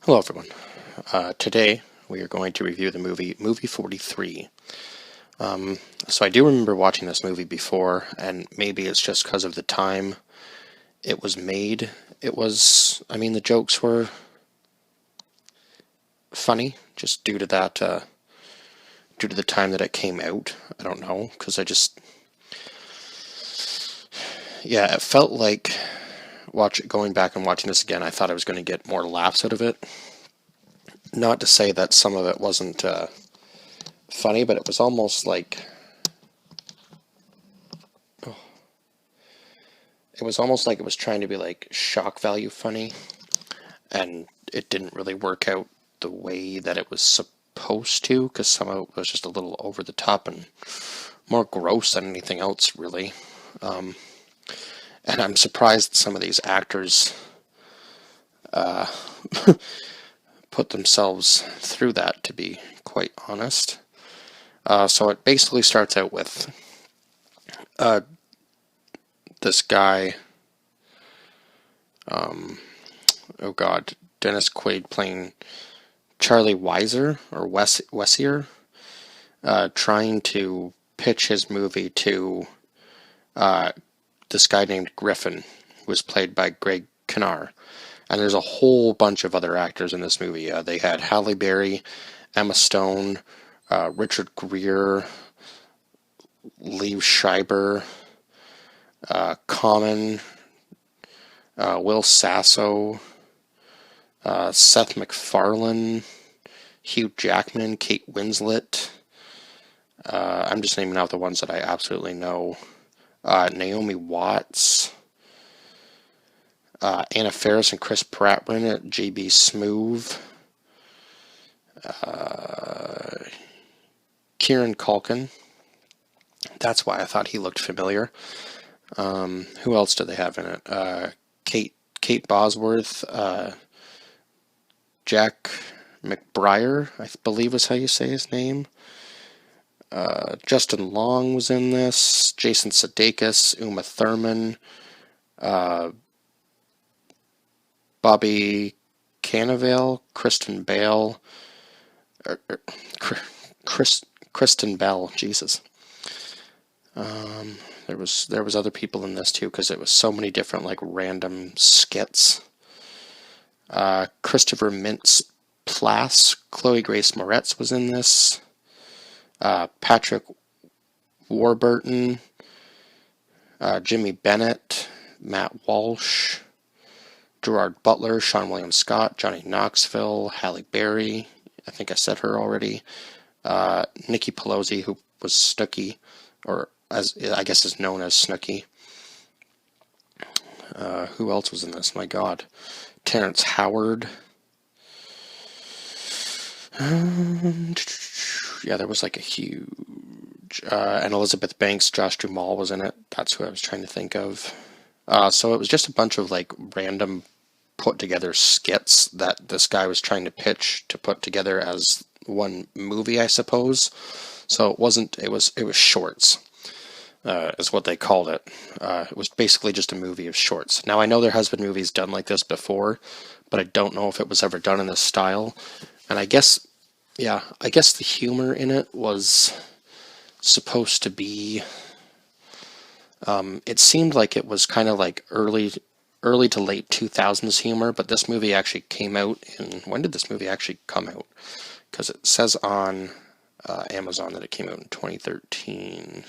Hello everyone. Today we are going to review the movie 43. So I do remember watching this movie before, and maybe it's just because of the time it was made. The jokes were funny, just due to that, due to the time that it came out. I don't know, because it felt like going back and watching this again, I thought I was going to get more laughs out of it. Not to say that some of it wasn't funny, but it was almost like it was trying to be like shock value funny, and it didn't really work out the way that it was supposed to, because some of it was just a little over the top and more gross than anything else, really. And I'm surprised some of these actors put themselves through that, to be quite honest. So it basically starts out with this guy, Dennis Quaid playing Charlie Weiser, or Wessier, trying to pitch his movie to this guy named Griffin, who was played by Greg Kinnear. And there's a whole bunch of other actors in this movie. They had Halle Berry, Emma Stone, Richard Gere, Liev Schreiber, Common, Will Sasso, Seth MacFarlane, Hugh Jackman, Kate Winslet. I'm just naming out the ones that I absolutely know. Naomi Watts, Anna Faris and Chris Pratt were in it. J.B. Smoove, Kieran Culkin. That's why I thought he looked familiar. Who else do they have in it? Kate Bosworth, Jack McBrayer, I believe is how you say his name. Justin Long was in this. Jason Sudeikis, Uma Thurman, Bobby Cannavale, Kristen Bale, Kristen Bell. Jesus. There was other people in this too, because it was so many different like random skits. Christopher Mintz-Plasse, Chloe Grace Moretz was in this. Patrick Warburton, Jimmy Bennett, Matt Walsh, Gerard Butler, Sean William Scott, Johnny Knoxville, Halle Berry, I think I said her already, Nikki Pelosi, who was Snooki, or as I guess is known as Snooki. Who else was in this? My God. Terrence Howard. Yeah, there was like a huge... and Elizabeth Banks, Josh Duhamel was in it. That's who I was trying to think of. So it was just a bunch of like random put together skits that this guy was trying to pitch to put together as one movie, I suppose. So it was shorts, is what they called it. It was basically just a movie of shorts. Now I know there has been movies done like this before, but I don't know if it was ever done in this style. And I guess the humor in it was supposed to be, it seemed like it was kind of like early to late 2000s humor, but this movie actually came out when did this movie actually come out? Because it says on Amazon that it came out in 2013.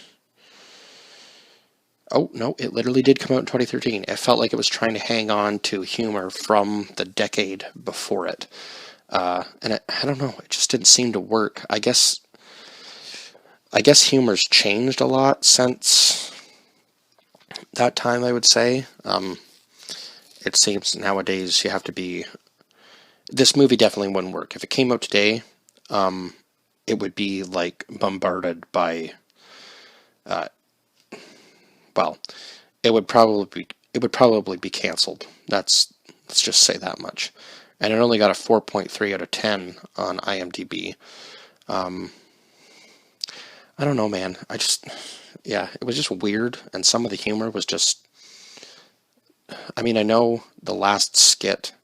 Oh, no, it literally did come out in 2013. It felt like it was trying to hang on to humor from the decade before it. And I don't know, it just didn't seem to work. I guess humor's changed a lot since that time, I would say. It seems nowadays you have to be... This movie definitely wouldn't work. If it came out today, it would be like bombarded by... it would probably be canceled. Let's just say that much. And it only got a 4.3 out of 10 on IMDb. I don't know, man. It was just weird, and some of the humor was just... I know the last skit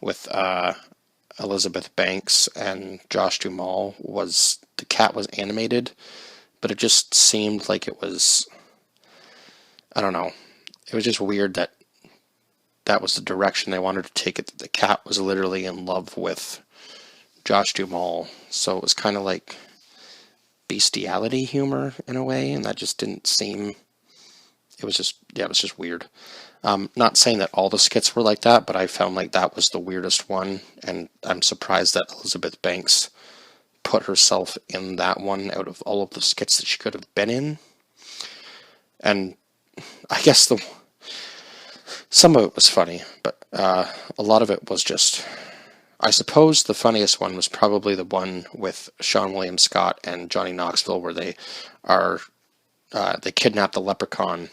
with Elizabeth Banks and Josh Duhamel was the cat was animated, but it just seemed like it was, I don't know, it was just weird that that was the direction they wanted to take it. That the cat was literally in love with Josh Duhamel, so it was kind of like bestiality humor in a way, and that just didn't seem. It was just, yeah, it was just weird. Not saying that all the skits were like that, but I found like that was the weirdest one, and I'm surprised that Elizabeth Banks put herself in that one out of all of the skits that she could have been in. And I guess some of it was funny, but a lot of it was just. I suppose the funniest one was probably the one with Sean William Scott and Johnny Knoxville, where they kidnap the leprechaun.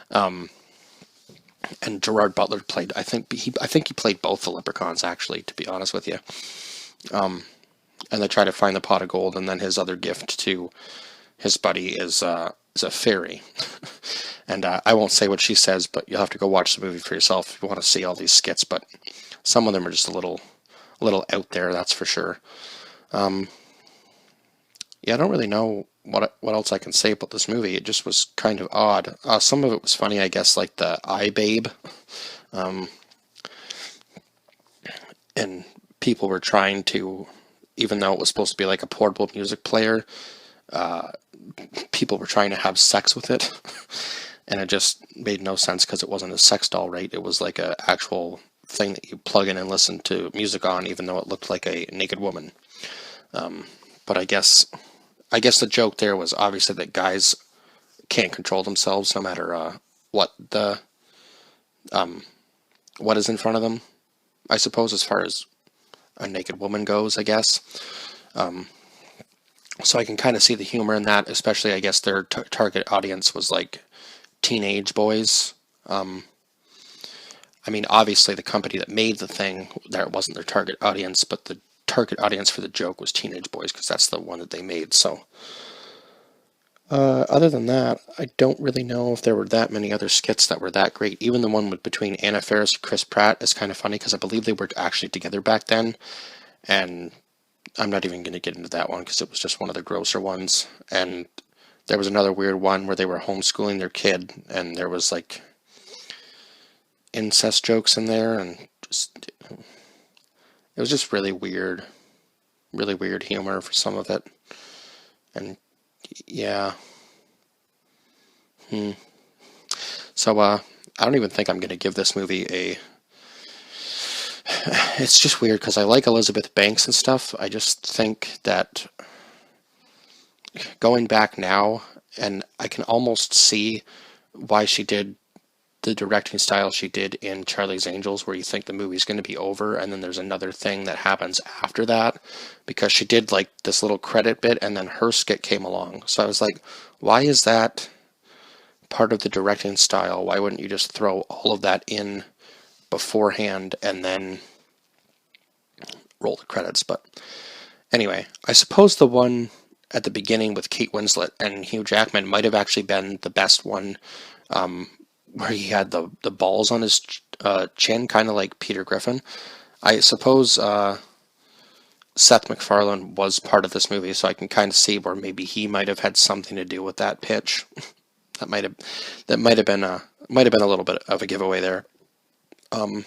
And Gerard Butler played. I think he played both the leprechauns, actually, to be honest with you. And they try to find the pot of gold, and then his other gift to his buddy is a fairy. And I won't say what she says, but you'll have to go watch the movie for yourself if you want to see all these skits. But some of them are just a little out there, that's for sure. Yeah, I don't really know what else I can say about this movie. It just was kind of odd. Some of it was funny, I guess, like the eye babe. And people were trying to, even though it was supposed to be like a portable music player, people were trying to have sex with it. And it just made no sense because it wasn't a sex doll, right? It was like an actual thing that you plug in and listen to music on, even though it looked like a naked woman. But I guess the joke there was obviously that guys can't control themselves no matter what is in front of them. I suppose as far as a naked woman goes, I guess. So I can kind of see the humor in that, especially I guess their target audience was like teenage boys. I mean, obviously the company that made the thing, that wasn't their target audience, but the target audience for the joke was teenage boys because that's the one that they made. So other than that, I don't really know if there were that many other skits that were that great. Even the one between Anna Faris and Chris Pratt is kind of funny because I believe they were actually together back then. And I'm not even going to get into that one because it was just one of the grosser ones. And there was another weird one where they were homeschooling their kid and there was like incest jokes in there, and just it was just really weird humor for some of it. And yeah. So I don't even think I'm going to give this movie a. It's just weird because I like Elizabeth Banks and stuff. I just think that going back now, and I can almost see why she did the directing style she did in Charlie's Angels, where you think the movie's going to be over and then there's another thing that happens after that, because she did like this little credit bit and then her skit came along. So I was like, why is that part of the directing style? Why wouldn't you just throw all of that in beforehand and then roll the credits? But anyway, I suppose the one at the beginning with Kate Winslet and Hugh Jackman might have actually been the best one, where he had the balls on his chin, kind of like Peter Griffin. I suppose Seth MacFarlane was part of this movie, so I can kind of see where maybe he might have had something to do with that pitch. that might have been a little bit of a giveaway there. And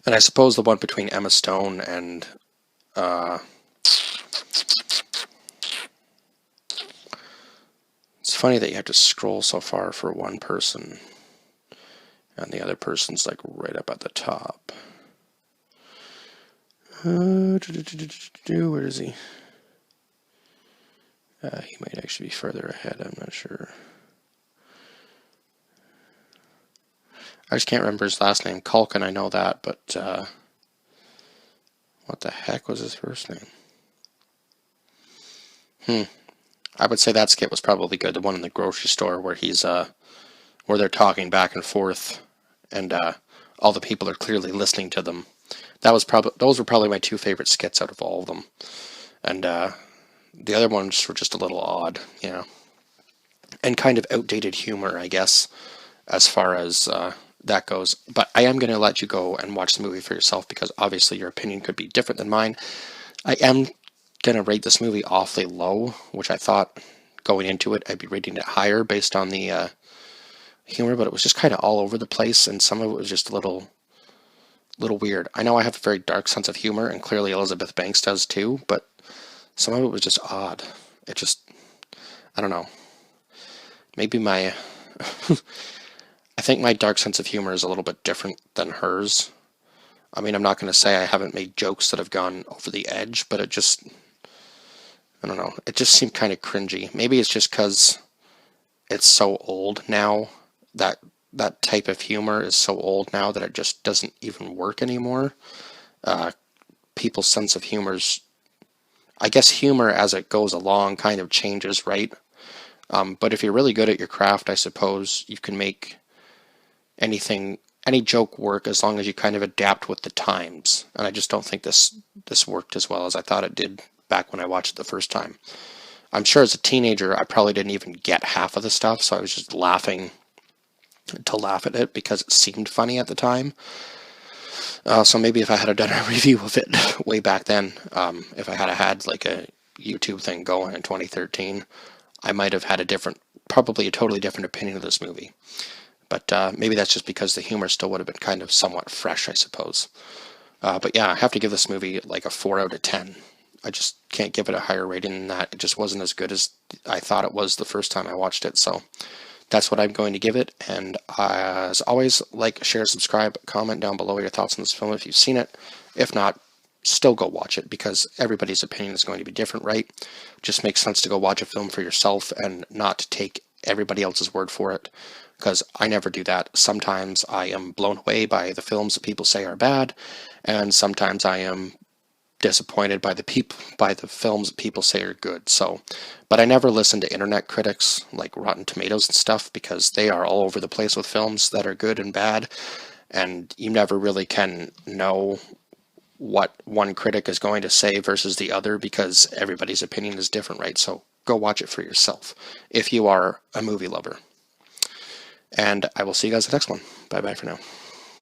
I suppose the one between Emma Stone and it's funny that you have to scroll so far for one person and the other person's like right up at the top. Where is he? He might actually be further ahead, I'm not sure. I just can't remember his last name. Culkin, I know that, but what the heck was his first name? I would say that skit was probably good. The one in the grocery store where he's where they're talking back and forth, and all the people are clearly listening to them. Those were probably my two favorite skits out of all of them. And the other ones were just a little odd, and kind of outdated humor, I guess, as far as that goes. But I am going to let you go and watch the movie for yourself because obviously your opinion could be different than mine. I am going to rate this movie awfully low, which I thought going into it I'd be rating it higher based on the humor, but it was just kind of all over the place, and some of it was just a little weird. I know I have a very dark sense of humor, and clearly Elizabeth Banks does too, but some of it was just odd. It just, I don't know. Maybe my, I think my dark sense of humor is a little bit different than hers. I mean, I'm not going to say I haven't made jokes that have gone over the edge, but it just, I don't know. It just seemed kind of cringy. Maybe it's just because it's so old now. That type of humor is so old now that it just doesn't even work anymore. People's sense of humor's, I guess humor as it goes along kind of changes, right? But if you're really good at your craft, I suppose you can make any joke work as long as you kind of adapt with the times. And I just don't think this worked as well as I thought it did back when I watched it the first time. I'm sure as a teenager I probably didn't even get half of the stuff, so I was just laughing to laugh at it because it seemed funny at the time. So maybe if I had done a review of it way back then, if I had like a YouTube thing going in 2013, I might have had probably a totally different opinion of this movie. But maybe that's just because the humor still would have been kind of somewhat fresh, I suppose. But yeah, I have to give this movie like a 4 out of 10. I just can't give it a higher rating than that. It just wasn't as good as I thought it was the first time I watched it. So that's what I'm going to give it. And as always, like, share, subscribe, comment down below your thoughts on this film if you've seen it. If not, still go watch it because everybody's opinion is going to be different, right? It just makes sense to go watch a film for yourself and not take everybody else's word for it, because I never do that. Sometimes I am blown away by the films that people say are bad, and sometimes I am disappointed by the films that people say are good. So, but I never listen to internet critics like Rotten Tomatoes and stuff because they are all over the place with films that are good and bad, and you never really can know what one critic is going to say versus the other because everybody's opinion is different, right? So go watch it for yourself if you are a movie lover. And I will see you guys the next one. Bye bye for now.